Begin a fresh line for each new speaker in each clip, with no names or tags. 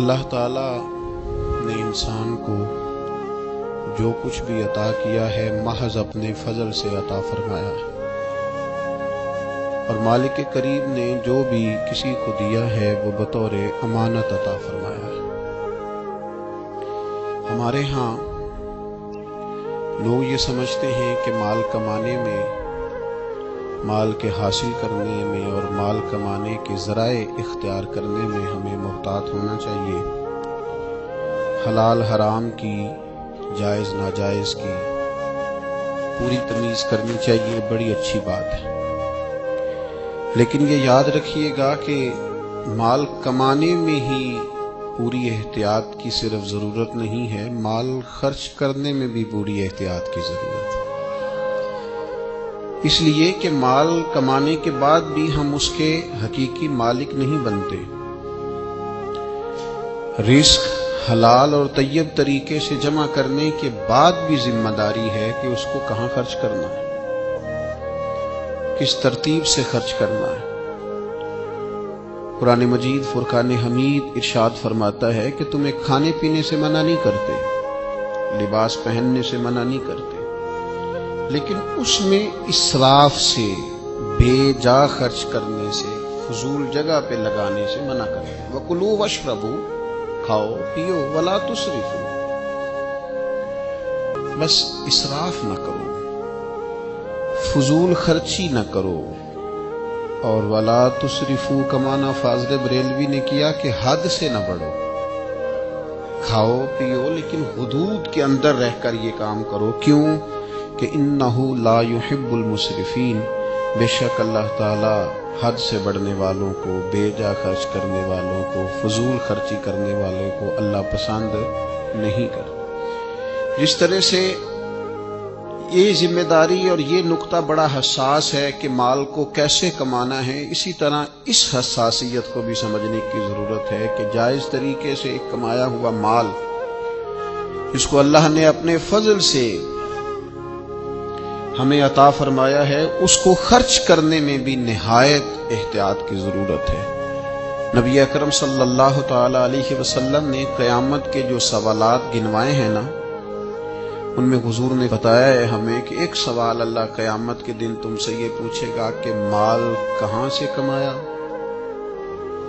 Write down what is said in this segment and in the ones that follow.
اللہ تعالیٰ نے انسان کو جو کچھ بھی عطا کیا ہے محض اپنے فضل سے عطا فرمایا ہے، اور مالک کریم نے جو بھی کسی کو دیا ہے وہ بطور امانت عطا فرمایا ہے۔ ہمارے ہاں لوگ یہ سمجھتے ہیں کہ مال کمانے میں، مال کے حاصل کرنے میں اور مال کمانے کے ذرائع اختیار کرنے میں ہمیں محتاط ہونا چاہیے، حلال حرام کی، جائز ناجائز کی پوری تمیز کرنی چاہیے، بڑی اچھی بات ہے۔ لیکن یہ یاد رکھیے گا کہ مال کمانے میں ہی پوری احتیاط کی صرف ضرورت نہیں ہے، مال خرچ کرنے میں بھی پوری احتیاط کی ضرورت ہے۔ اس لیے کہ مال کمانے کے بعد بھی ہم اس کے حقیقی مالک نہیں بنتے۔ رزق حلال اور طیب طریقے سے جمع کرنے کے بعد بھی ذمہ داری ہے کہ اس کو کہاں خرچ کرنا ہے، کس ترتیب سے خرچ کرنا ہے۔ قرآن مجید فرقان حمید ارشاد فرماتا ہے کہ تمہیں کھانے پینے سے منع نہیں کرتے، لباس پہننے سے منع نہیں کرتے، لیکن اس میں اسراف سے، بے جا خرچ کرنے سے، فضول جگہ پہ لگانے سے منع کرتے ہیں۔ وَكُلُوا وَاشْرَبُوا، کھاؤ پیو، وَلَا تُسْرِفُوا، بس اسراف نہ کرو، فضول خرچی نہ کرو، اور وَلَا تُسْرِفُوا کا معنی فاضل بریلوی نے کیا کہ حد سے نہ بڑھو، کھاؤ پیو لیکن حدود کے اندر رہ کر یہ کام کرو۔ کیوں کہ انہو لا یحب المسرفین، بے شک اللہ تعالی حد سے بڑھنے والوں کو، بے جا خرچ کرنے والوں کو، فضول خرچی کرنے والوں کو اللہ پسند نہیں کرتا۔ جس طرح سے یہ ذمہ داری اور یہ نقطہ بڑا حساس ہے کہ مال کو کیسے کمانا ہے، اسی طرح اس حساسیت کو بھی سمجھنے کی ضرورت ہے کہ جائز طریقے سے ایک کمایا ہوا مال جس کو اللہ نے اپنے فضل سے ہمیں عطا فرمایا ہے، اس کو خرچ کرنے میں بھی نہایت احتیاط کی ضرورت ہے۔ نبی اکرم صلی اللہ تعالی علیہ وسلم نے قیامت کے جو سوالات گنوائے ہیں نا، ان میں حضور نے بتایا ہے ہمیں کہ ایک سوال اللہ قیامت کے دن تم سے یہ پوچھے گا کہ مال کہاں سے کمایا،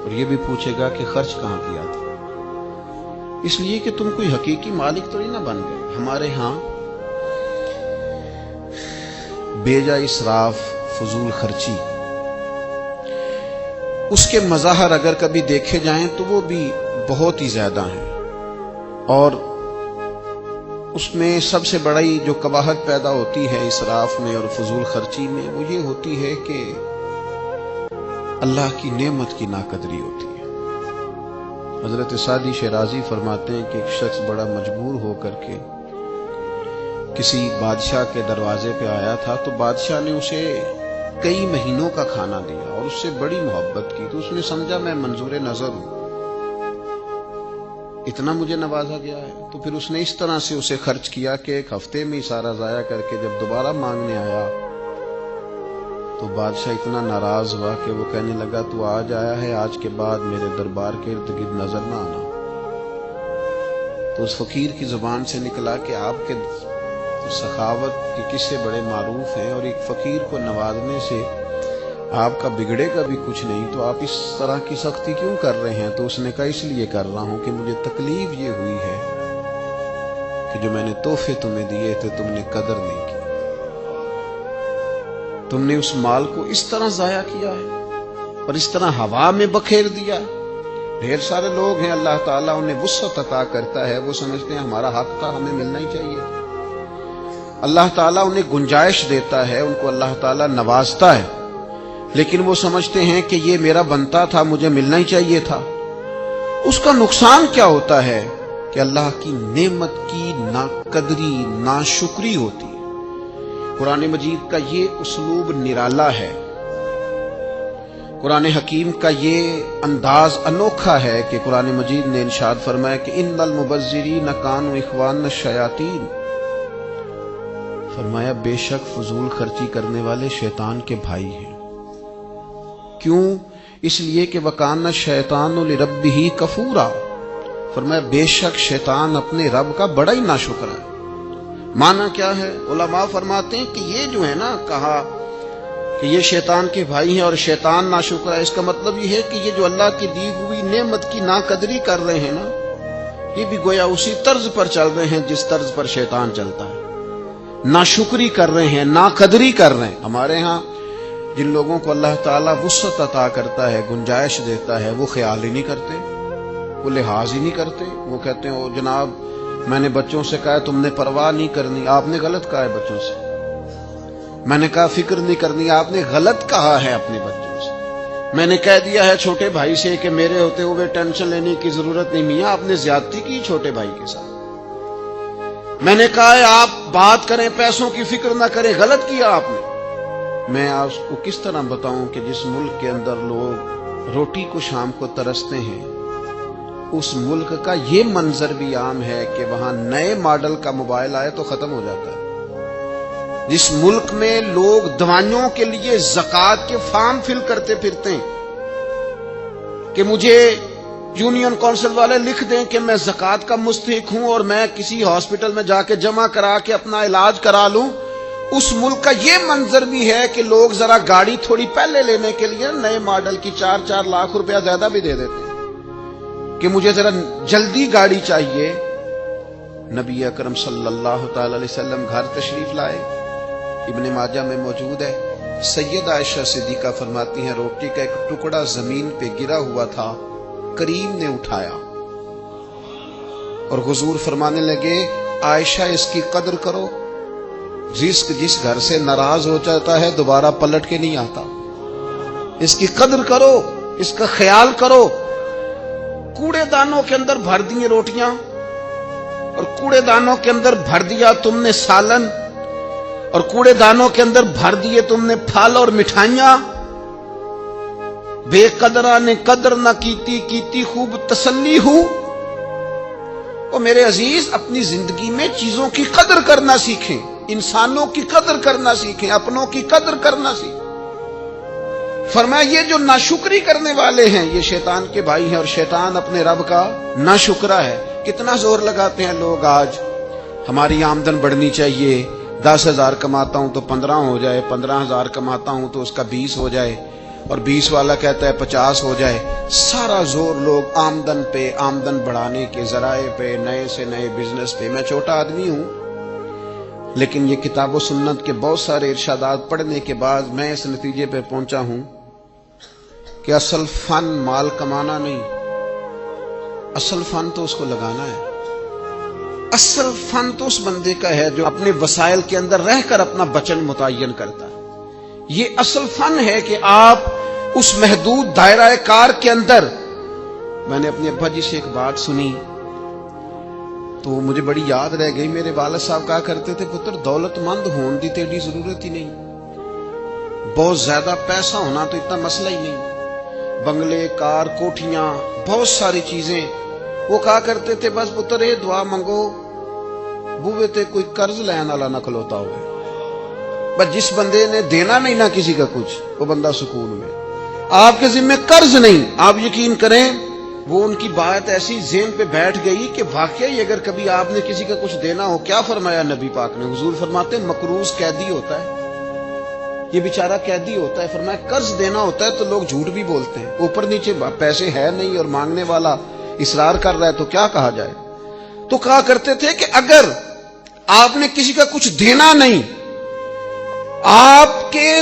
اور یہ بھی پوچھے گا کہ خرچ کہاں کیا تھا۔ اس لیے کہ تم کوئی حقیقی مالک تو نہیں نہ بن گئے۔ ہمارے ہاں بے جا اسراف، فضول خرچی، اس کے مظاہر اگر کبھی دیکھے جائیں تو وہ بھی بہت ہی زیادہ ہیں، اور اس میں سب سے بڑی جو قباحت پیدا ہوتی ہے اسراف میں اور فضول خرچی میں، وہ یہ ہوتی ہے کہ اللہ کی نعمت کی ناقدری ہوتی ہے۔ حضرت سعدی شیرازی فرماتے ہیں کہ ایک شخص بڑا مجبور ہو کر کے کسی بادشاہ کے دروازے پہ آیا تھا، تو بادشاہ نے اسے کئی مہینوں کا کھانا دیا اور اس سے بڑی محبت کی، تو اس نے سمجھا میں منظور نظر ہوں، اتنا مجھے نوازا گیا ہے، تو پھر اس نے اس طرح سے اسے خرچ کیا کہ ایک ہفتے میں سارا ضائع کر کے جب دوبارہ مانگنے آیا تو بادشاہ اتنا ناراض ہوا کہ وہ کہنے لگا تو آج آیا ہے، آج کے بعد میرے دربار کے ارد گرد نظر نہ آنا۔ تو اس فقیر کی زبان سے نکلا کہ آپ کے سخاوت کے قصے بڑے معروف ہیں، اور ایک فقیر کو نوازنے سے آپ کا بگڑے گا بھی کچھ نہیں، تو آپ اس طرح کی سختی کیوں کر رہے ہیں؟ تو اس نے کہا اس لیے کر رہا ہوں کہ مجھے تکلیف یہ ہوئی ہے کہ جو میں نے تحفے تمہیں دیے تھے تم نے قدر نہیں کی، تم نے اس مال کو اس طرح ضائع کیا ہے اور اس طرح ہوا میں بکھیر دیا۔ ڈھیر سارے لوگ ہیں اللہ تعالیٰ انہیں وسعت عطا کرتا ہے، وہ سمجھتے ہیں ہمارا حق تھا، ہمیں ملنا ہی چاہیے۔ اللہ تعالیٰ انہیں گنجائش دیتا ہے، ان کو اللہ تعالیٰ نوازتا ہے، لیکن وہ سمجھتے ہیں کہ یہ میرا بنتا تھا، مجھے ملنا ہی چاہیے تھا۔ اس کا نقصان کیا ہوتا ہے کہ اللہ کی نعمت کی ناقدری، ناشکری ہوتی ہے۔ قرآن مجید کا یہ اسلوب نرالا ہے، قرآن حکیم کا یہ انداز انوکھا ہے کہ قرآن مجید نے ارشاد فرمایا کہ ان المبذرین کانوا اخوان الشیاطین، فرمایا بے شک فضول خرچی کرنے والے شیطان کے بھائی ہیں۔ کیوں؟ اس لیے کہ وَكَانَ الشَّيْطَانُ لِرَبِّهِ كَفُورًا، فرمایا بے شک شیطان اپنے رب کا بڑا ہی ناشکر ہے۔ معنی کیا ہے؟ علماء فرماتے ہیں کہ یہ جو ہے نا کہا کہ یہ شیطان کے بھائی ہیں اور شیطان ناشکر ہے، اس کا مطلب یہ ہے کہ یہ جو اللہ کی دی ہوئی نعمت کی ناقدری کر رہے ہیں نا، یہ بھی گویا اسی طرز پر چل رہے ہیں جس طرز پر شیطان چلتا ہے، ناشکری کر رہے ہیں، ناقدری کر رہے ہیں۔ ہمارے ہاں جن لوگوں کو اللہ تعالیٰ وسعت عطا کرتا ہے، گنجائش دیتا ہے، وہ خیال ہی نہیں کرتے، وہ لحاظ ہی نہیں کرتے۔ وہ کہتے ہیں او جناب میں نے بچوں سے کہا تم نے پرواہ نہیں کرنی، آپ نے غلط کہا ہے بچوں سے۔ میں نے کہا فکر نہیں کرنی، آپ نے غلط کہا ہے اپنے بچوں سے۔ میں نے کہہ دیا ہے چھوٹے بھائی سے کہ میرے ہوتے ہوئے ٹینشن لینے کی ضرورت نہیں، میاں آپ نے زیادتی کی چھوٹے بھائی کے ساتھ۔ میں نے کہا ہے آپ بات کریں پیسوں کی فکر نہ کریں، غلط کیا آپ نے۔ میں آپ کو کس طرح بتاؤں کہ جس ملک کے اندر لوگ روٹی کو شام کو ترستے ہیں، اس ملک کا یہ منظر بھی عام ہے کہ وہاں نئے ماڈل کا موبائل آئے تو ختم ہو جاتا ہے۔ جس ملک میں لوگ دوائیوں کے لیے زکوٰۃ کے فارم فل کرتے پھرتے ہیں کہ مجھے یونین کونسل والے لکھ دیں کہ میں زکوٰۃ کا مستحق ہوں اور میں کسی ہاسپٹل میں جا کے جمع کرا کے اپنا علاج کرا لوں، اس ملک کا یہ منظر بھی ہے کہ لوگ ذرا گاڑی تھوڑی پہلے لینے کے لیے نئے ماڈل کی 4-4 لاکھ روپیہ زیادہ بھی دے دیتے ہیں کہ مجھے ذرا جلدی گاڑی چاہیے۔ نبی اکرم صلی اللہ تعالی علیہ وسلم گھر تشریف لائے، ابن ماجہ میں موجود ہے، سید عائشہ صدیقہ فرماتی ہیں روٹی کا ایک ٹکڑا زمین پہ گرا ہوا تھا، کریم نے اٹھایا اور حضور فرمانے لگے عائشہ اس کی قدر کرو، رزق جس گھر سے ناراض ہو جاتا ہے دوبارہ پلٹ کے نہیں آتا، اس کی قدر کرو، اس کا خیال کرو۔ کوڑے دانوں کے اندر بھر دیے روٹیاں اور کوڑے دانوں کے اندر بھر دیا تم نے سالن اور کوڑے دانوں کے اندر بھر دیے تم نے پھل اور مٹھائیاں۔ بے قدرہ نے قدر نہ کیتی خوب تسلی ہوں۔ اور میرے عزیز اپنی زندگی میں چیزوں کی قدر کرنا سیکھیں، انسانوں کی قدر کرنا سیکھیں، اپنوں کی قدر کرنا سیکھیں۔ فرمایا یہ جو ناشکری کرنے والے ہیں یہ شیطان کے بھائی ہیں اور شیطان اپنے رب کا ناشکرا ہے۔ کتنا زور لگاتے ہیں لوگ آج ہماری آمدن بڑھنی چاہیے، 10,000 کماتا ہوں تو 15 ہو جائے، 15,000 کماتا ہوں تو اس کا 20 ہو جائے اور 20 والا کہتا ہے 50 ہو جائے۔ سارا زور لوگ آمدن پہ، آمدن بڑھانے کے ذرائع پہ، نئے سے نئے بزنس پہ۔ میں چھوٹا آدمی ہوں لیکن یہ کتاب و سنت کے بہت سارے ارشادات پڑھنے کے بعد میں اس نتیجے پہ پہنچا ہوں کہ اصل فن مال کمانا نہیں، اصل فن تو اس کو لگانا ہے۔ اصل فن تو اس بندے کا ہے جو اپنے وسائل کے اندر رہ کر اپنا بچن متعین کرتا ہے۔ یہ اصل فن ہے کہ آپ اس محدود دائرہ کار کے اندر۔ میں نے اپنے ابا جی سے ایک بات سنی تو مجھے بڑی یاد رہ گئی۔ میرے والد صاحب کہا کرتے تھے پتر دولت مند ہون دی تیری ضرورت ہی نہیں، بہت زیادہ پیسہ ہونا تو اتنا مسئلہ ہی نہیں، بنگلے کار کوٹھیاں بہت ساری چیزیں۔ وہ کہا کرتے تھے بس پتر یہ دعا منگو بوے تے کوئی قرض لین والا نہ کھلوتا ہوئے، بس جس بندے نے دینا نہیں نہ کسی کا کچھ وہ بندہ سکون میں۔ آپ کے ذمہ قرض نہیں، آپ یقین کریں وہ ان کی بات ایسی ذہن پہ بیٹھ گئی کہ واقعی اگر کبھی آپ نے کسی کا کچھ دینا ہو، کیا فرمایا نبی پاک نے؟ حضور فرماتے ہیں مقروض قیدی ہوتا ہے، یہ بیچارہ قیدی ہوتا ہے۔ فرمایا قرض دینا ہوتا ہے تو لوگ جھوٹ بھی بولتے ہیں، اوپر نیچے پیسے ہے نہیں اور مانگنے والا اصرار کر رہا ہے تو کیا کہا جائے۔ تو کہا کرتے تھے کہ اگر آپ نے کسی کا کچھ دینا نہیں، آپ کے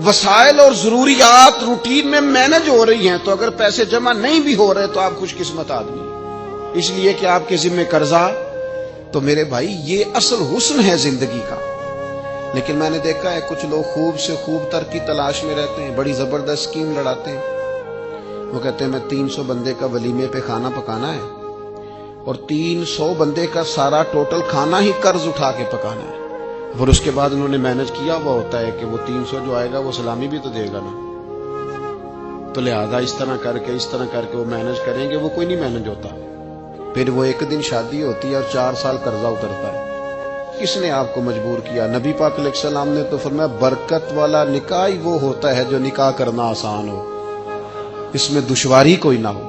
وسائل اور ضروریات روٹین میں مینج ہو رہی ہیں، تو اگر پیسے جمع نہیں بھی ہو رہے تو آپ خوش قسمت آدمی، اس لیے کہ آپ کے ذمہ قرضہ۔ تو میرے بھائی یہ اصل حسن ہے زندگی کا۔ لیکن میں نے دیکھا ہے کچھ لوگ خوب سے خوب تر کی تلاش میں رہتے ہیں، بڑی زبردست اسکیم لڑاتے ہیں۔ وہ کہتے ہیں میں 300 بندے کا ولیمے پہ کھانا پکانا ہے اور 300 بندے کا سارا ٹوٹل کھانا ہی قرض اٹھا کے پکانا ہے، اور اس کے بعد انہوں نے مینج کیا ہوا ہوتا ہے کہ وہ 300 جو آئے گا وہ سلامی بھی تو دے گا نا، تو لہذا اس طرح کر کے وہ مینج کریں گے، وہ کوئی نہیں مینج ہوتا۔ پھر وہ ایک دن شادی ہوتی ہے اور 4 سال قرضہ اترتا ہے۔ کس نے آپ کو مجبور کیا؟ نبی پاک علیہ السلام نے تو فرمایا برکت والا نکاح وہ ہوتا ہے جو نکاح کرنا آسان ہو، اس میں دشواری کوئی نہ ہو۔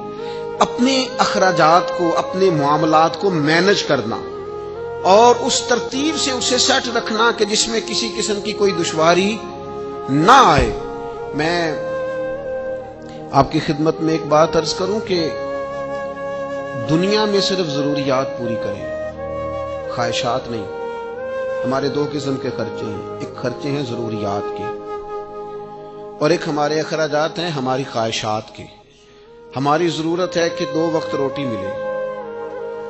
اپنے اخراجات کو، اپنے معاملات کو مینج کرنا اور اس ترتیب سے اسے سیٹ رکھنا کہ جس میں کسی قسم کی کوئی دشواری نہ آئے۔ میں آپ کی خدمت میں ایک بات عرض کروں کہ دنیا میں صرف ضروریات پوری کریں، خواہشات نہیں۔ ہمارے دو قسم کے خرچے ہیں، ایک خرچے ہیں ضروریات کے اور ایک ہمارے اخراجات ہیں ہماری خواہشات کے۔ ہماری ضرورت ہے کہ 2 وقت روٹی ملے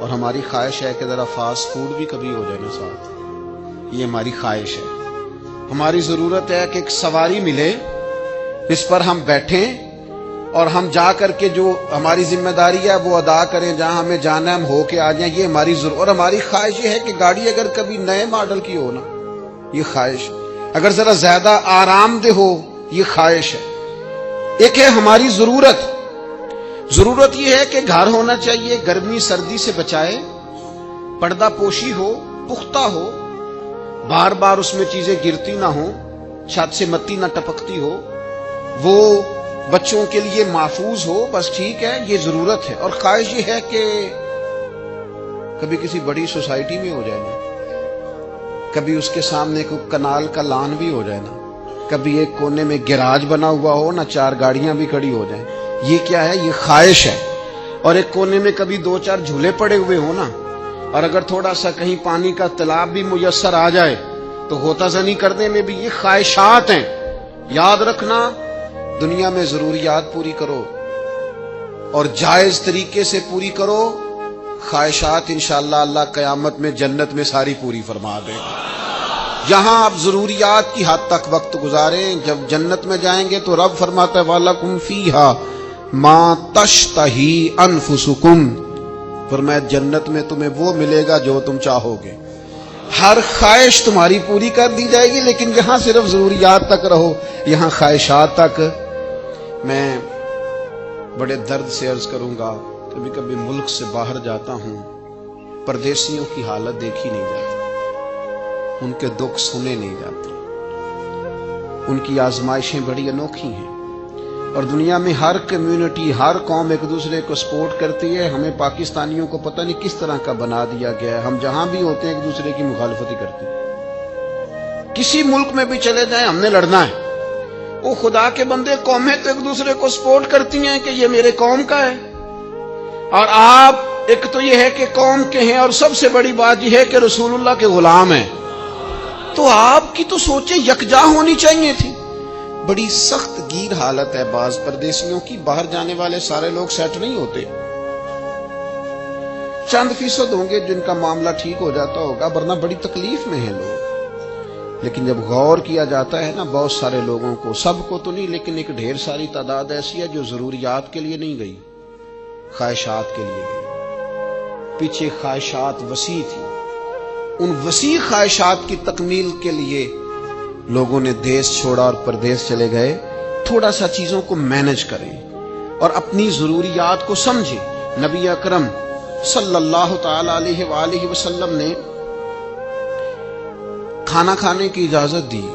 اور ہماری خواہش ہے کہ ذرا فاسٹ فوڈ بھی کبھی ہو جائے نا ساتھ، یہ ہماری خواہش ہے۔ ہماری ضرورت ہے کہ ایک سواری ملے جس پر ہم بیٹھیں اور ہم جا کر کے جو ہماری ذمہ داری ہے وہ ادا کریں، جہاں ہمیں جانا ہے ہم ہو کے آ جائیں، یہ ہماری ضرورت۔ اور ہماری خواہش یہ ہے کہ گاڑی اگر کبھی نئے ماڈل کی ہو نا، یہ خواہش، اگر ذرا زیادہ آرام دہ ہو، یہ خواہش ہے۔ ایک ہے ہماری ضرورت۔ ضرورت یہ ہے کہ گھر ہونا چاہیے، گرمی سردی سے بچائے، پردہ پوشی ہو، پختہ ہو، بار بار اس میں چیزیں گرتی نہ ہوں، چھت سے مٹی نہ ٹپکتی ہو، وہ بچوں کے لیے محفوظ ہو، بس ٹھیک ہے، یہ ضرورت ہے۔ اور خواہش یہ ہے کہ کبھی کسی بڑی سوسائٹی میں ہو جائے نا، کبھی اس کے سامنے کوئی کنال کا لان بھی ہو جائے نا، کبھی ایک کونے میں گیراج بنا ہوا ہو نا، 4 گاڑیاں بھی کھڑی ہو جائیں، یہ کیا ہے؟ یہ خواہش ہے۔ اور ایک کونے میں کبھی 2-4 جھولے پڑے ہوئے ہو نا، اور اگر تھوڑا سا کہیں پانی کا تالاب بھی میسر آ جائے تو غوطہ زنی کرنے میں بھی، یہ خواہشات ہیں۔ یاد رکھنا، دنیا میں ضروریات پوری کرو اور جائز طریقے سے پوری کرو، خواہشات انشاءاللہ اللہ قیامت میں جنت میں ساری پوری فرما دے گا۔ یہاں آپ ضروریات کی حد تک وقت گزاریں، جب جنت میں جائیں گے تو رب فرماتا ہے وَلَكُمْ فِيهَا مَا تَشْتَهِي أَنفُسُكُمْ، فرمایا جنت میں تمہیں وہ ملے گا جو تم چاہو گے۔ ہر خواہش تمہاری پوری کر دی جائے گی، لیکن یہاں صرف ضروریات تک رہو، یہاں خواہشات تک۔ میں بڑے درد سے عرض کروں گا، کبھی کبھی ملک سے باہر جاتا ہوں، پردیسیوں کی حالت دیکھی نہیں جاتی، ان کے دکھ سنے نہیں جاتے، ان کی آزمائشیں بڑی انوکھی ہیں۔ اور دنیا میں ہر کمیونٹی، ہر قوم ایک دوسرے کو سپورٹ کرتی ہے، ہمیں پاکستانیوں کو پتہ نہیں کس طرح کا بنا دیا گیا ہے، ہم جہاں بھی ہوتے ہیں ایک دوسرے کی مخالفت ہی کرتے ہیں۔ کسی ملک میں بھی چلے جائیں ہم نے لڑنا ہے، وہ خدا کے بندے قومیں تو ایک دوسرے کو سپورٹ کرتی ہیں کہ یہ میرے قوم کا ہے، اور آپ ایک تو یہ ہے کہ قوم کے ہیں، اور سب سے بڑی بات یہ ہے کہ رسول اللہ کے غلام ہیں، تو آپ کی تو سوچیں یکجا ہونی چاہیے تھی۔ بڑی سخت گیر حالت ہے بعض پردیسیوں کی، باہر جانے والے سارے لوگ سیٹ نہیں ہوتے، چند فیصد ہوں گے جن کا معاملہ ٹھیک ہو جاتا ہوگا، ورنہ بڑی تکلیف میں ہیں لوگ۔ لیکن جب غور کیا جاتا ہے نا، بہت سارے لوگوں کو، سب کو تو نہیں لیکن ایک ڈھیر ساری تعداد ایسی ہے جو ضروریات کے لیے نہیں گئی، خواہشات کے لیے گئی۔ پیچھے خواہشات وسیع تھی، ان وسیع خواہشات کی تکمیل کے لیے لوگوں نے دیس چھوڑا اور پردیس چلے گئے۔ تھوڑا سا چیزوں کو مینج کریں اور اپنی ضروریات کو سمجھیں۔ نبی اکرم صلی اللہ تعالی علیہ وآلہ وسلم نے کھانا کھانے کی اجازت دی،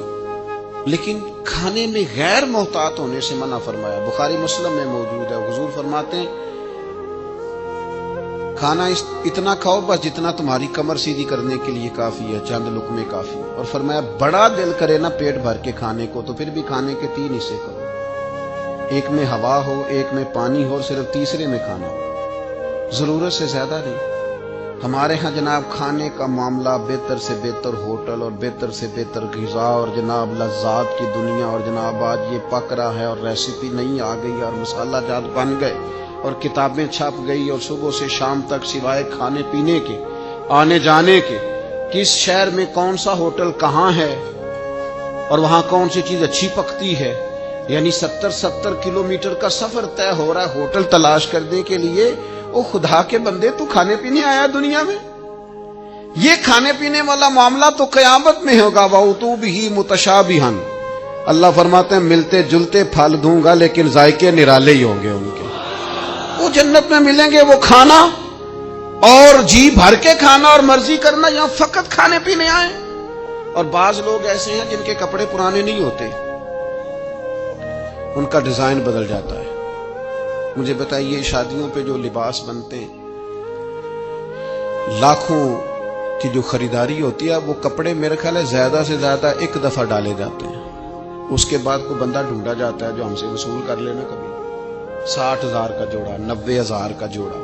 لیکن کھانے میں غیر محتاط ہونے سے منع فرمایا۔ بخاری مسلم میں موجود ہے، حضور فرماتے ہیں کھانا اتنا کھاؤ بس جتنا تمہاری کمر سیدھی کرنے کے لیے کافی ہے، چند لقمے کافی۔ اور فرمایا بڑا دل کرے نا پیٹ بھر کے کھانے کو تو پھر بھی کھانے کے 3 حصے کرو، ایک میں ہوا ہو، ایک میں پانی ہو، اور صرف تیسرے میں کھانا ہو، ضرورت سے زیادہ نہیں۔ ہمارے ہاں جناب کھانے کا معاملہ بہتر سے بہتر ہوٹل اور بہتر سے بہتر غذا اور جناب لذات کی دنیا، اور جناب آج یہ پک رہا ہے اور ریسیپی نہیں آ گئی اور مسالہ جات بن گئے اور کتابیں چھپ گئی، اور صبح سے شام تک سوائے کھانے پینے کے، آنے جانے کے، کس شہر میں کون سا ہوٹل کہاں ہے اور وہاں کون سی چیز اچھی پکتی ہے، یعنی 70 کلومیٹر کا سفر طے ہو رہا ہے ہوٹل تلاش کرنے کے لیے۔ او خدا کے بندے، تو کھانے پینے آیا دنیا میں؟ یہ کھانے پینے والا معاملہ تو قیامت میں ہوگا۔ وَأُتُوا بِهِ مُتَشَابِهًا، اللہ فرماتے ہیں ملتے جلتے پھل دوں گا لیکن ذائقے نرالے ہی ہوں گے ان کے۔ وہ جنت میں ملیں گے وہ کھانا اور جی بھر کے کھانا اور مرضی کرنا، یہاں فقط کھانے پینے آئے۔ اور بعض لوگ ایسے ہیں جن کے کپڑے پرانے نہیں ہوتے، ان کا ڈیزائن بدل جاتا ہے، مجھے بتائیے شادیوں پہ جو لباس بنتے ہیں، لاکھوں کی جو خریداری ہوتی ہے، وہ کپڑے میرے خیال ہے زیادہ سے زیادہ ایک دفعہ ڈالے جاتے ہیں، اس کے بعد کوئی بندہ ڈھونڈا جاتا ہے جو ہم سے وصول کر لینا کبھی 60,000 کا جوڑا، 90,000 کا جوڑا۔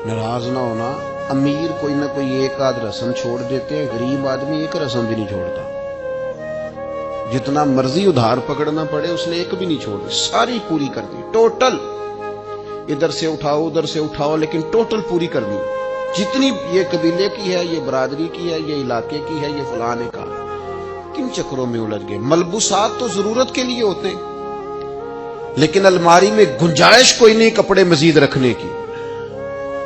ناراض نہ ہونا، امیر کوئی نہ کوئی ایک آدھ رسم چھوڑ دیتے ہیں، غریب آدمی ایک رسم بھی نہیں چھوڑتا، جتنا مرضی ادھار پکڑنا پڑے اس نے ایک بھی نہیں چھوڑی، ساری پوری کر دی، ٹوٹل ادھر سے اٹھاؤ ادھر سے اٹھاؤ، لیکن ٹوٹل پوری کر دی، جتنی یہ قبیلے کی ہے، یہ برادری کی ہے، یہ علاقے کی ہے، یہ فلانے کا۔ کن چکروں میں الجھ گئے؟ ملبوسات تو ضرورت کے لیے ہوتے ہیں، لیکن الماری میں گنجائش کوئی نہیں کپڑے مزید رکھنے کی۔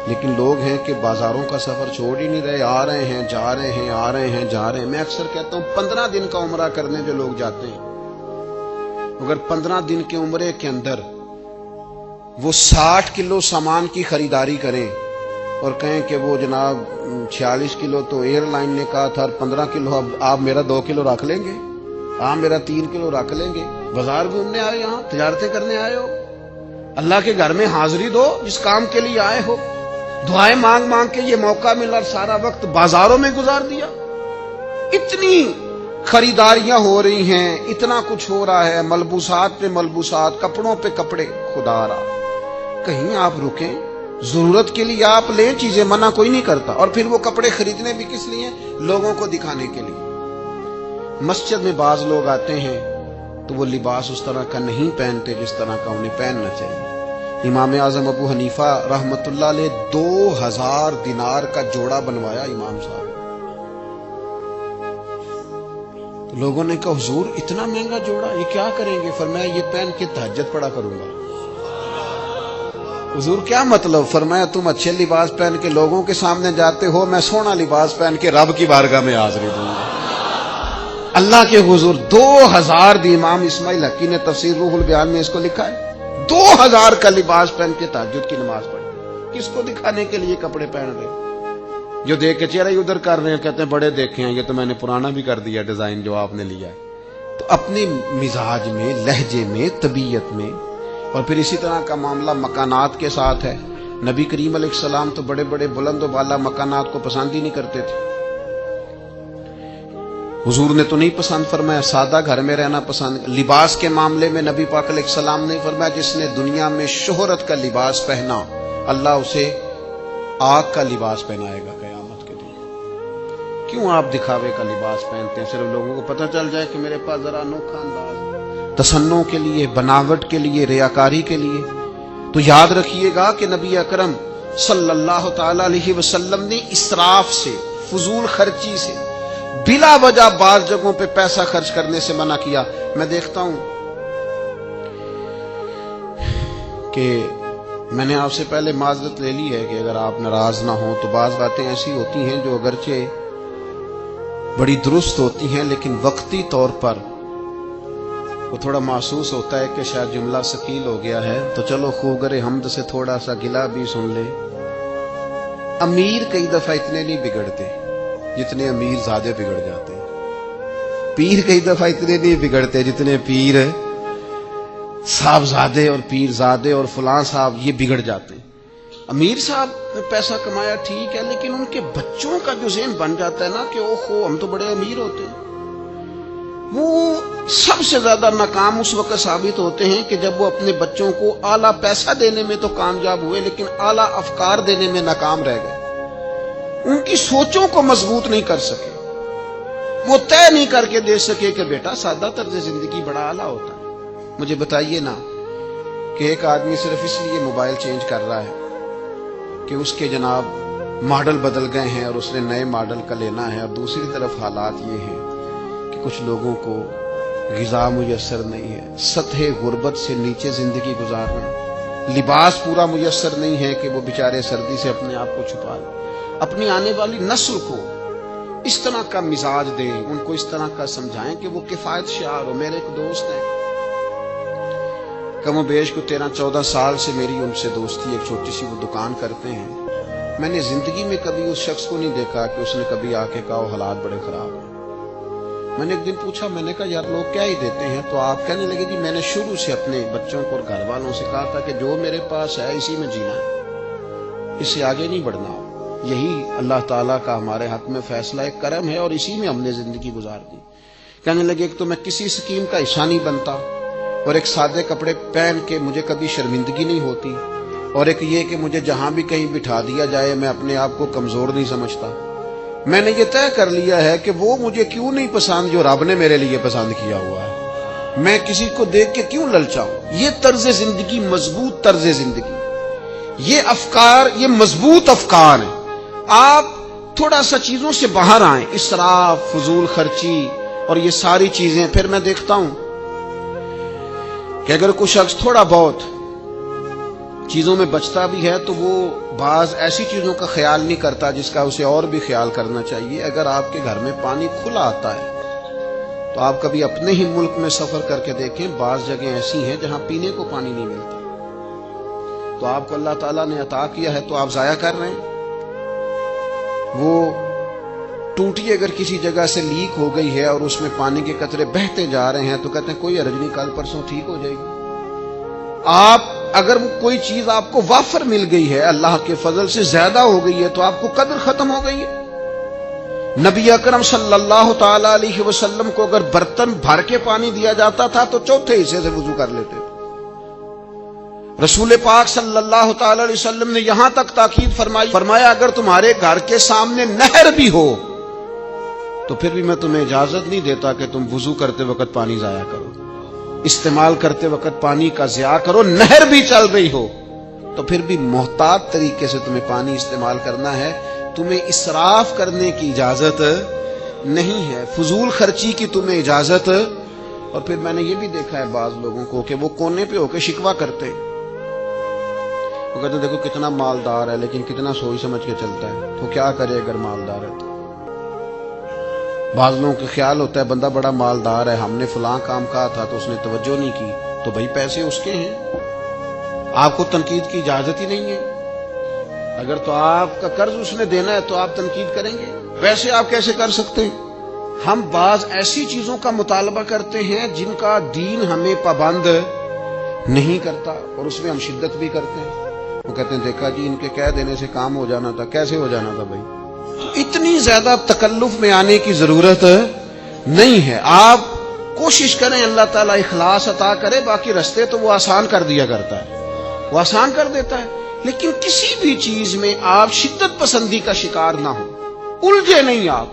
لیکن لوگ ہیں کہ بازاروں کا سفر چھوڑ ہی نہیں رہے، آ رہے ہیں جا رہے ہیں، آ رہے ہیں جا رہے ہیں۔ میں اکثر کہتا ہوں 15 دن کا عمرہ کرنے جو لوگ جاتے ہیں، اگر 15 دن کے عمرے کے اندر وہ 60 کلو سامان کی خریداری کریں اور کہیں کہ وہ جناب 46 کلو تو ایئر لائن نے کہا تھا، اور 15 کلو اب آپ میرا 2 کلو رکھ لیں گے، آپ میرا 3 کلو رکھ لیں گے۔ بازار گھومنے آئے، یہاں تجارتیں کرنے آئے ہو، اللہ کے گھر میں حاضری دو جس کام کے لیے آئے ہو۔ دعائیں مانگ مانگ کے یہ موقع ملا اور سارا وقت بازاروں میں گزار دیا۔ اتنی خریداریاں ہو رہی ہیں، اتنا کچھ ہو رہا ہے، ملبوسات پہ ملبوسات، کپڑوں پہ کپڑے۔ خدا را کہیں آپ رکیں، ضرورت کے لیے آپ لیں چیزیں، منع کوئی نہیں کرتا، اور پھر وہ کپڑے خریدنے بھی کس لیے؟ لوگوں کو دکھانے کے لیے۔ مسجد میں بعض لوگ آتے ہیں تو وہ لباس اس طرح کا نہیں پہنتے جس طرح کا انہیں پہننا چاہیے۔ امام اعظم ابو حنیفہ رحمت اللہ علیہ 2000 دینار کا جوڑا بنوایا امام صاحب۔ لوگوں نے کہا حضور اتنا مہنگا جوڑا یہ کیا کریں گے؟ فرمایا یہ پہن کے تہجد پڑھا کروں گا۔ حضور کیا مطلب؟ فرمایا تم اچھے لباس پہن کے لوگوں کے سامنے جاتے ہو، میں سونا لباس پہن کے رب کی بارگاہ میں حاضری دوں گا اللہ کے حضور۔ 2000 دی امام اسماعیل حقی نے تفسیر روح البیان میں اس کو لکھا ہے، 2000 کا لباس پہن کے تہجد کی نماز پڑھی۔ کس کو دکھانے کے لیے کپڑے پہن رہے؟ جو دیکھ کے چہرہ ادھر کر رہے ہیں، کہتے ہیں بڑے دیکھے ہیں، یہ تو میں نے پرانا بھی کر دیا ڈیزائن جو آپ نے لیا ہے۔ تو اپنے مزاج میں، لہجے میں، طبیعت میں، اور پھر اسی طرح کا معاملہ مکانات کے ساتھ ہے۔ نبی کریم علیہ السلام تو بڑے بڑے بلند و بالا مکانات کو پسند ہی نہیں کرتے تھے، حضور نے تو نہیں پسند فرمایا، سادہ گھر میں رہنا پسند۔ لباس کے معاملے میں نبی پاک علیہ السلام نے فرمایا جس نے دنیا میں شہرت کا لباس پہنا اللہ اسے آگ کا لباس پہنائے گا قیامت کے دن۔ کیوں آپ دکھاوے کا لباس پہنتے ہیں؟ صرف لوگوں کو پتہ چل جائے کہ میرے پاس ذرا انوکھا انداز، تصنع کے لیے، بناوٹ کے لیے، ریاکاری کے لیے۔ تو یاد رکھیے گا کہ نبی اکرم صلی اللہ تعالی علیہ وسلم نے اسراف سے، فضول خرچی سے، بلا وجہ بعض جگہوں پہ پیسہ خرچ کرنے سے منع کیا۔ میں دیکھتا ہوں کہ میں نے آپ سے پہلے معذرت لے لی ہے کہ اگر آپ ناراض نہ ہوں تو بعض باتیں ایسی ہوتی ہیں جو اگرچہ بڑی درست ہوتی ہیں لیکن وقتی طور پر وہ تھوڑا محسوس ہوتا ہے کہ شاید جملہ ثقیل ہو گیا ہے، تو چلو خوگر حمد سے تھوڑا سا گلہ بھی سن لے۔ امیر کئی دفعہ اتنے نہیں بگڑتے جتنے امیر زادے بگڑ جاتے ہیں، پیر کئی دفعہ اتنے نہیں بگڑتے جتنے پیر صاحب زادے اور پیر زادے اور فلاں صاحب یہ بگڑ جاتے ہیں۔ امیر صاحب نے پیسہ کمایا ٹھیک ہے، لیکن ان کے بچوں کا جو ذہن بن جاتا ہے نا کہ اوہو ہم تو بڑے امیر ہوتے ہیں، وہ سب سے زیادہ ناکام اس وقت ثابت ہوتے ہیں کہ جب وہ اپنے بچوں کو اعلیٰ پیسہ دینے میں تو کامیاب ہوئے لیکن اعلیٰ افکار دینے میں ناکام رہ گئے، ان کی سوچوں کو مضبوط نہیں کر سکے، وہ طے نہیں کر کے دے سکے کہ بیٹا سادہ طرز زندگی بڑا اعلیٰ ہوتا ہے۔ مجھے بتائیے نا کہ ایک آدمی صرف اس لیے موبائل چینج کر رہا ہے کہ اس کے جناب ماڈل بدل گئے ہیں اور اس نے نئے ماڈل کا لینا ہے، اور دوسری طرف حالات یہ ہیں کہ کچھ لوگوں کو غذا میسر نہیں ہے، سطح غربت سے نیچے زندگی گزار رہے ہیں، لباس پورا میسر نہیں ہے کہ وہ بیچارے سردی سے اپنے آپ کو چھپا لیں۔ اپنی آنے والی نسل کو اس طرح کا مزاج دیں، ان کو اس طرح کا سمجھائیں کہ وہ کفایت شعار ہو۔ میرے ایک دوست ہیں، کم و بیش کو 13-14 سال سے میری ان سے دوستی، ایک چھوٹی سی وہ دکان کرتے ہیں۔ میں نے زندگی میں کبھی اس شخص کو نہیں دیکھا کہ اس نے کبھی آ کے کہا حالات بڑے خراب ہیں۔ میں نے ایک دن پوچھا، میں نے کہا یار لوگ کیا ہی دیتے ہیں؟ تو آپ کہنے لگے جی میں نے شروع سے اپنے بچوں کو اور گھر والوں سے کہا تھا کہ جو میرے پاس ہے اسی میں جینا ہے، اس سے آگے نہیں بڑھنا۔ یہی اللہ تعالیٰ کا ہمارے حق میں فیصلہ ایک کرم ہے اور اسی میں ہم نے زندگی گزار دی۔ کہنے لگے ایک تو میں کسی اسکیم کا حصہ نہیں بنتا، اور ایک سادے کپڑے پہن کے مجھے کبھی شرمندگی نہیں ہوتی، اور ایک یہ کہ مجھے جہاں بھی کہیں بٹھا دیا جائے میں اپنے آپ کو کمزور نہیں سمجھتا۔ میں نے یہ طے کر لیا ہے کہ وہ مجھے کیوں نہیں پسند جو رب نے میرے لیے پسند کیا ہوا ہے، میں کسی کو دیکھ کے کیوں للچاؤں۔ یہ طرز زندگی مضبوط طرز زندگی، یہ افکار، یہ مضبوط افکار ہیں۔ آپ تھوڑا سا چیزوں سے باہر آئیں، اسراف، فضول خرچی اور یہ ساری چیزیں۔ پھر میں دیکھتا ہوں کہ اگر کوئی شخص تھوڑا بہت چیزوں میں بچتا بھی ہے تو وہ بعض ایسی چیزوں کا خیال نہیں کرتا جس کا اسے اور بھی خیال کرنا چاہیے۔ اگر آپ کے گھر میں پانی کھلا آتا ہے تو آپ کبھی اپنے ہی ملک میں سفر کر کے دیکھیں، بعض جگہیں ایسی ہیں جہاں پینے کو پانی نہیں ملتا، تو آپ کو اللہ تعالیٰ نے عطا کیا ہے تو آپ ضائع کر رہے ہیں۔ وہ ٹوٹی اگر کسی جگہ سے لیک ہو گئی ہے اور اس میں پانی کے قطرے بہتے جا رہے ہیں تو کہتے ہیں کوئی حرج نہیں، کل پرسوں ٹھیک ہو جائے گی۔ آپ اگر کوئی چیز آپ کو وافر مل گئی ہے، اللہ کے فضل سے زیادہ ہو گئی ہے، تو آپ کو قدر ختم ہو گئی ہے۔ نبی اکرم صلی اللہ تعالی علیہ وسلم کو اگر برتن بھر کے پانی دیا جاتا تھا تو چوتھے حصے سے وضو کر لیتے تھے۔ رسول پاک صلی اللہ تعالی علیہ وسلم نے یہاں تک تاکید فرمایا اگر تمہارے گھر کے سامنے نہر بھی ہو تو پھر بھی میں تمہیں اجازت نہیں دیتا کہ تم وضو کرتے وقت پانی ضائع کرو، استعمال کرتے وقت پانی کا ضیاع کرو۔ نہر بھی چل رہی ہو تو پھر بھی محتاط طریقے سے تمہیں پانی استعمال کرنا ہے، تمہیں اسراف کرنے کی اجازت نہیں ہے، فضول خرچی کی تمہیں اجازت۔ اور پھر میں نے یہ بھی دیکھا ہے بعض لوگوں کو کہ وہ کونے پہ ہو کے شکوہ کرتے، وہ کہتے ہیں دیکھو کتنا مالدار ہے لیکن کتنا سوچ سمجھ کے چلتا ہے، تو کیا کرے اگر مالدار ہے تو۔ بعض لوگوں کے خیال ہوتا ہے بندہ بڑا مالدار ہے، ہم نے فلاں کام کہا تھا تو اس نے توجہ نہیں کی، تو بھائی پیسے اس کے ہیں، آپ کو تنقید کی اجازت ہی نہیں ہے۔ اگر تو آپ کا قرض اس نے دینا ہے تو آپ تنقید کریں گے، ویسے آپ کیسے کر سکتے ہیں؟ ہم بعض ایسی چیزوں کا مطالبہ کرتے ہیں جن کا دین ہمیں پابند نہیں کرتا اور اس میں ہم شدت بھی کرتے ہیں۔ وہ کہتے ہیں دیکھا جی ان کے کہہ دینے سے کام ہو جانا تھا، کیسے ہو جانا تھا بھائی؟ اتنی زیادہ تکلف میں آنے کی ضرورت نہیں ہے۔ آپ کوشش کریں اللہ تعالیٰ اخلاص عطا کرے، باقی رستے تو وہ آسان کر دیا کرتا ہے، وہ آسان کر دیتا ہے۔ لیکن کسی بھی چیز میں آپ شدت پسندی کا شکار نہ ہو، الجھے نہیں۔ آپ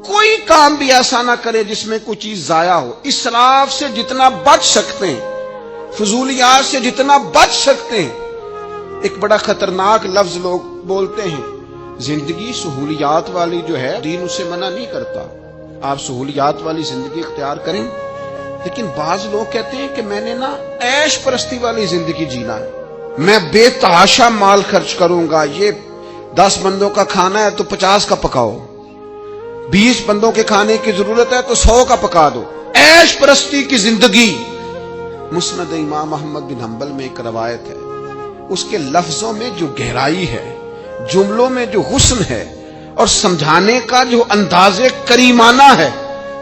کوئی کام بھی ایسا نہ کرے جس میں کوئی چیز ضائع ہو۔ اسراف سے جتنا بچ سکتے ہیں، فضولیات سے جتنا بچ سکتے ہیں۔ ایک بڑا خطرناک لفظ لوگ بولتے ہیں، زندگی سہولیات والی جو ہے دین اسے منع نہیں کرتا، آپ سہولیات والی زندگی اختیار کریں۔ لیکن بعض لوگ کہتے ہیں کہ میں نے نا عیش پرستی والی زندگی جینا ہے، میں بے تحاشا مال خرچ کروں گا، یہ 10 بندوں کا کھانا ہے تو 50 کا پکاؤ، 20 بندوں کے کھانے کی ضرورت ہے تو 100 کا پکا دو۔ عیش پرستی کی زندگی۔ مسند امام احمد بن حنبل میں ایک روایت ہے، اس کے لفظوں میں جو گہرائی ہے، جملوں میں جو حسن ہے اور سمجھانے کا جو انداز کریمانہ ہے۔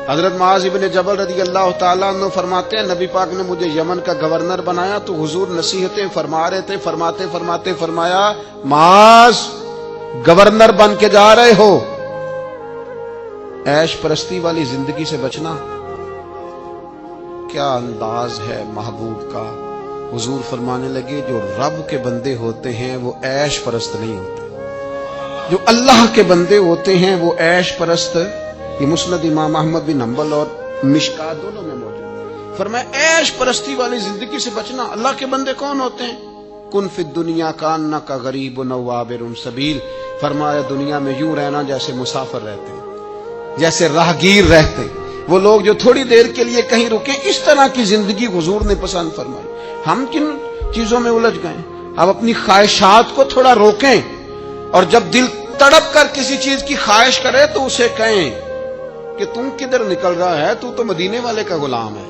حضرت معاذ بن جبل رضی اللہ تعالیٰ عنہ فرماتے ہیں نبی پاک نے مجھے یمن کا گورنر بنایا تو حضور نصیحتیں فرما رہے تھے، فرماتے فرمایا معاذ گورنر بن کے جا رہے ہو، عیش پرستی والی زندگی سے بچنا۔ کیا انداز ہے محبوب کا۔ حضور فرمانے لگے جو رب کے بندے ہوتے ہیں وہ عیش پرست نہیں ہوتے، جو اللہ کے بندے ہوتے ہیں وہ عیش پرست۔ یہ مسند امام احمد بن حنبل اور مشکات دونوں میں موجود۔ فرمایا عیش پرستی والی زندگی سے بچنا۔ اللہ کے بندے کون ہوتے ہیں؟ کن فی الدنیا کانک غریب و عابر سبیل۔ فرمایا دنیا میں یوں رہنا جیسے مسافر رہتے ہیں، جیسے راہگیر رہتے ہیں، وہ لوگ جو تھوڑی دیر کے لیے کہیں رکیں، اس طرح کی زندگی حضور نے پسند فرمائی۔ ہم کن چیزوں میں الجھ گئے؟ اب اپنی خواہشات کو تھوڑا روکیں، اور جب دل تڑپ کر کسی چیز کی خواہش کرے تو اسے کہیں کہ تم کدھر نکل رہا ہے، تو مدینے والے کا غلام ہے،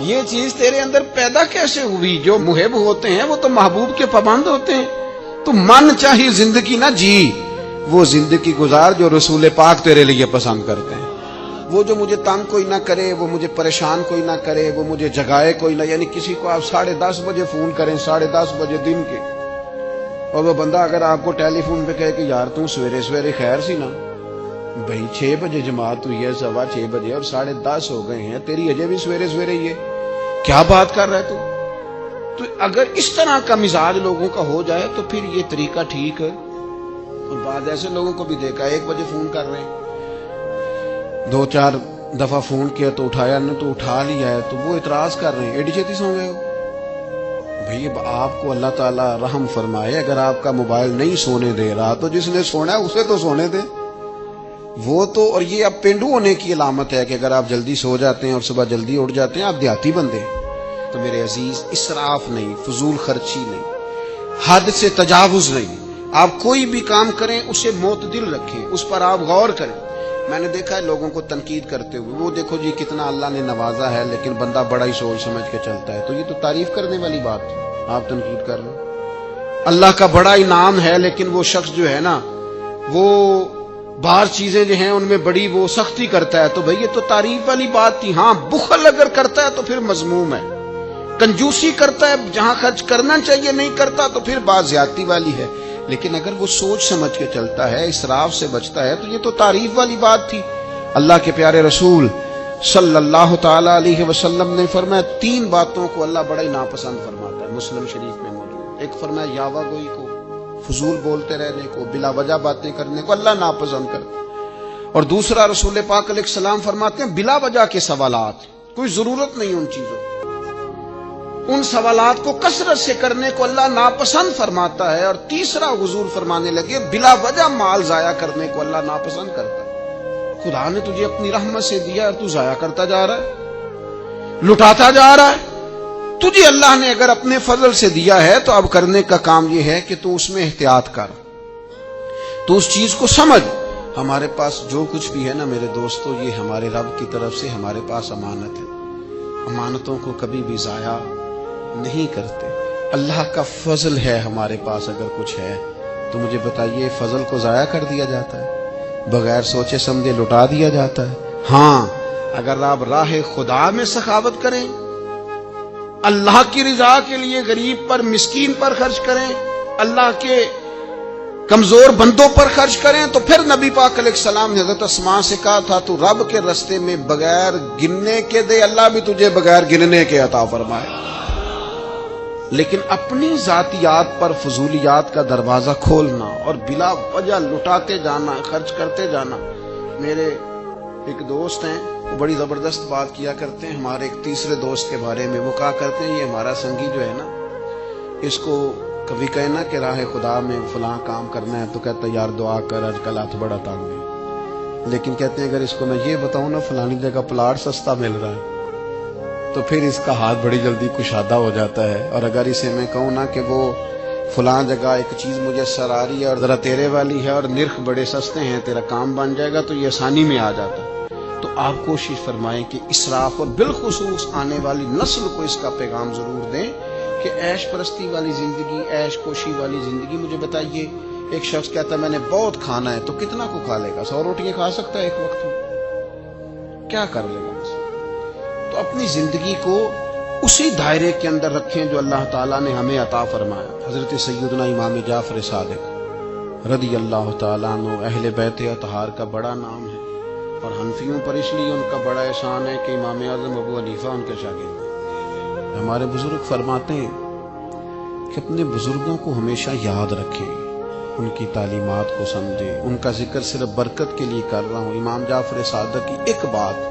یہ چیز تیرے اندر پیدا کیسے ہوئی؟ جو محب ہوتے ہیں وہ تو محبوب کے پابند ہوتے ہیں۔ تو من چاہی زندگی نہ جی، وہ زندگی گزار جو رسول پاک تیرے لیے پسند کرتے ہیں۔ وہ جو مجھے تنگ کوئی نہ کرے، وہ مجھے پریشان کوئی نہ کرے، وہ مجھے جگائے کوئی نہ، یعنی کسی کو آپ 10:30 بجے فون کریں، 10:30 بجے دن کے، اور وہ بندہ اگر آپ کو ٹیلی فون پہ کہے کہ یار تم سویرے سویرے خیر سی نا، بھائی 6 بجے جماعت ہوئی ہے، 6:15 بجے اور 10:30 ہو گئے ہیں، تیری اجے بھی سویرے سویرے یہ کیا بات کر رہا ہے تو اگر اس طرح کا مزاج لوگوں کا ہو جائے تو پھر یہ طریقہ ٹھیک ہے۔ اور بعد ایسے لوگوں کو بھی دیکھا 1 بجے فون کر رہے ہیں، 2-4 دفعہ فون کیا تو اٹھایا نہیں، تو اٹھا لیا ہے تو وہ اعتراض کر رہے ہیں ایڈی چھتی سو گئے ہو۔ بھئی اب آپ کو اللہ تعالیٰ رحم فرمائے، اگر آپ کا موبائل نہیں سونے دے رہا تو جس نے سونا ہے اسے تو سونے دے وہ تو۔ اور یہ اب پینڈو ہونے کی علامت ہے کہ اگر آپ جلدی سو جاتے ہیں اور صبح جلدی اٹھ جاتے ہیں، آپ دیہاتی بندے ہیں۔ تو میرے عزیز، اسراف نہیں، فضول خرچی نہیں، حد سے تجاوز نہیں، آپ کوئی بھی کام کریں اسے معتدل رکھیں، اس پر آپ غور کریں۔ میں نے دیکھا ہے لوگوں کو تنقید کرتے ہوئے، وہ دیکھو جی کتنا اللہ نے نوازا ہے لیکن بندہ بڑا ہی سوچ سمجھ کے چلتا ہے، تو یہ تو تعریف کرنے والی بات ہے، آپ تنقید کر لیں۔ اللہ کا بڑا انعام ہے لیکن وہ شخص جو ہے نا وہ باہر چیزیں جو ہیں ان میں بڑی وہ سختی کرتا ہے، تو بھئی یہ تو تعریف والی بات تھی۔ ہاں بخل اگر کرتا ہے تو پھر مذموم ہے، کنجوسی کرتا ہے جہاں خرچ کرنا چاہیے نہیں کرتا تو پھر بات زیادتی والی ہے، لیکن اگر وہ سوچ سمجھ کے چلتا ہے، اسراف سے بچتا ہے، تو یہ تو تعریف والی بات تھی۔ اللہ کے پیارے رسول صلی اللہ تعالی علیہ وسلم نے فرمایا 3 باتوں کو اللہ بڑا ہی ناپسند فرماتا ہے، مسلم شریف میں موجود۔ ایک فرمایا یاوہ گوئی کو، فضول بولتے رہنے کو، بلا وجہ باتیں کرنے کو اللہ ناپسند کرتا ہے، اور دوسرا رسول پاک علیہ السلام فرماتے ہیں بلا وجہ کے سوالات، کوئی ضرورت نہیں ان چیزوں، ان سوالات کو کثرت سے کرنے کو اللہ ناپسند فرماتا ہے، اور تیسرا حضور فرمانے لگے بلا وجہ مال ضائع کرنے کو اللہ ناپسند کرتا ہے۔ خدا نے تجھے اپنی رحمت سے دیا اور تو ضائع کرتا جا رہا ہے، لٹاتا جا رہا ہے۔ تجھے اللہ نے اگر اپنے فضل سے دیا ہے تو اب کرنے کا کام یہ ہے کہ تو اس میں احتیاط کر، تو اس چیز کو سمجھ۔ ہمارے پاس جو کچھ بھی ہے نا میرے دوستو، یہ ہمارے رب کی طرف سے ہمارے پاس امانت ہے، امانتوں کو کبھی بھی ضائع نہیں کرتے۔ اللہ کا فضل ہے ہمارے پاس، اگر کچھ ہے تو مجھے بتائیے فضل کو ضائع کر دیا جاتا ہے، بغیر سوچے سمجھے لٹا دیا جاتا ہے؟ ہاں اگر آپ راہ خدا میں سخاوت کریں، اللہ کی رضا کے لیے غریب پر مسکین پر خرچ کریں، اللہ کے کمزور بندوں پر خرچ کریں، تو پھر نبی پاک علیہ السلام نے حضرت اسماء سے کہا تھا تو رب کے رستے میں بغیر گننے کے دے، اللہ بھی تجھے بغیر گننے کے عطا فرمائے۔ لیکن اپنی ذاتیات پر فضولیات کا دروازہ کھولنا اور بلا وجہ لٹاتے جانا، خرچ کرتے جانا۔ میرے ایک دوست ہیں، وہ بڑی زبردست بات کیا کرتے ہیں ہمارے ایک تیسرے دوست کے بارے میں۔ وہ کہا کرتے ہیں یہ ہمارا سنگی جو ہے نا، اس کو کبھی کہنا کہ راہ خدا میں فلاں کام کرنا ہے تو کہتا ہے یار دعا کر، آج کل ہاتھ بڑا تنگ ہے۔ لیکن کہتے ہیں اگر اس کو میں یہ بتاؤں نا فلانی جگہ پلاٹ سستا مل رہا ہے تو پھر اس کا ہاتھ بڑی جلدی کشادہ ہو جاتا ہے، اور اگر اسے میں کہوں نا کہ وہ فلاں جگہ ایک چیز مجھے سر آ رہی ہے اور ذرا تیرے والی ہے اور نرخ بڑے سستے ہیں، تیرا کام بن جائے گا، تو یہ آسانی میں آ جاتا ہے۔ تو آپ کوشش فرمائیں کہ اسراف اور بالخصوص آنے والی نسل کو اس کا پیغام ضرور دیں کہ عیش پرستی والی زندگی، عیش کوشی والی زندگی۔ مجھے بتائیے ایک شخص کہتا ہے میں نے بہت کھانا ہے، تو کتنا کو کھا لے گا؟ 100 روٹیاں کھا سکتا ہے ایک وقت میں، کیا کر لے گا؟ تو اپنی زندگی کو اسی دائرے کے اندر رکھیں جو اللہ تعالیٰ نے ہمیں عطا فرمایا۔ حضرت سیدنا امام جعفر صادق رضی اللہ تعالیٰ عنہ اہل بیت اطہار کا بڑا نام ہے، اور حنفیوں پر اس لیے ان کا بڑا احسان ہے کہ امام اعظم ابو حنیفہ ان کے شاگرد ہیں۔ ہمارے بزرگ فرماتے ہیں کہ اپنے بزرگوں کو ہمیشہ یاد رکھیں، ان کی تعلیمات کو سمجھیں۔ ان کا ذکر صرف برکت کے لیے کر رہا ہوں، امام جعفر صادق کی ایک بات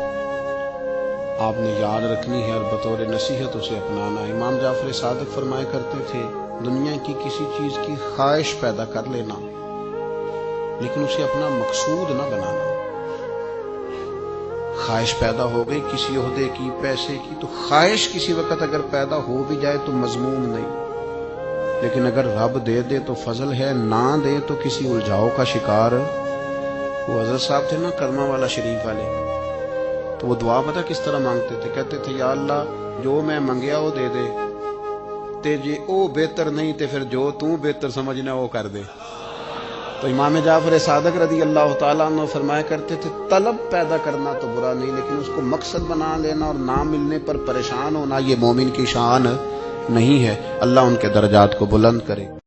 آپ نے یاد رکھنی ہے اور بطور نصیحت اسے اپنانا ہے۔ امام جعفر صادق فرمایا کرتے تھے دنیا کی کسی چیز کی خواہش پیدا کر لینا، لیکن اسے اپنا مقصود نہ بنانا۔ خواہش پیدا ہو گئی کسی عہدے کی، پیسے کی، تو خواہش کسی وقت اگر پیدا ہو بھی جائے تو مذموم نہیں، لیکن اگر رب دے دے تو فضل ہے، نہ دے تو کسی الجھاؤ کا شکار۔ وہ حضرت صاحب تھے نا کرما والا شریف والے، تو وہ دعا پتہ کس طرح مانگتے تھے؟ کہتے تھے یا اللہ جو میں منگیا وہ دے دے، تے جے او بہتر نہیں تے پھر جو تو بہتر سمجھنا وہ کر دے۔ تو امام جعفر صادق رضی اللہ تعالیٰ عنہ فرمایا کرتے تھے طلب پیدا کرنا تو برا نہیں، لیکن اس کو مقصد بنا لینا اور نہ ملنے پر پریشان ہونا یہ مومن کی شان نہیں ہے۔ اللہ ان کے درجات کو بلند کرے۔